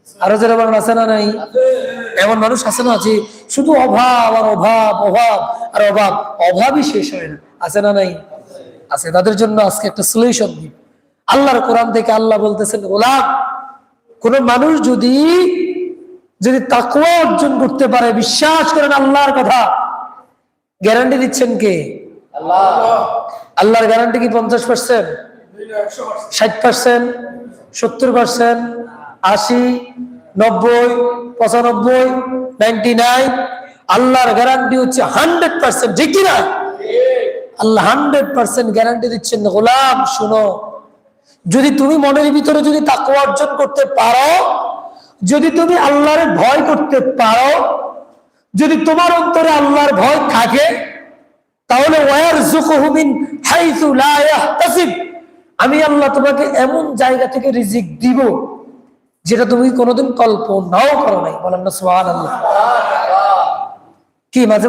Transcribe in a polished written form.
আরো যারা বলেন আছে না নাই? এমন মানুষ আছে না যে শুধু অভাব আর অভাব, অভাব আর অভাব, অভাবই শেষ হয় না, আছে না নাই? আছে। তাদের জন্য আজকে একটা সলিউশন দিই। আল্লাহর কোরআন থেকে আল্লাহ বলতেছেন, গোলাম, কোন মানুষ যদি যদি তাকওয়া অর্জন করতে পারে, বিশ্বাস করেন আল্লাহর কথা, গ্যারান্টি দিচ্ছেন কে? আল্লাহর গ্যারান্টি কি 50%, 60%, 70%, 80, 90, 95, 99? আল্লাহর গ্যারান্টি হচ্ছে 100%, ঠিক কিনা? আল্লাহ 100% গ্যারান্টি দিচ্ছেন। গোলাম শুনো, যদি তুমি মনের ভিতরে যদি তাকওয়া অর্জন করতে পারো, যদি তুমি আল্লাহর ভয় করতে পারো, যদি তোমার অন্তরে আল্লাহর ভয় থাকে, তাহলে ওয়ারযুকুহু মিন হাইসু লা ইয়াহতাসিব, আমি আল্লাহ তোমাকে এমন জায়গা থেকে রিজিক দিব যেটা তুমি কোনোদিন কল্পনাও করো নাই। বলেন না সুবহানাল্লাহ। কি মাঝে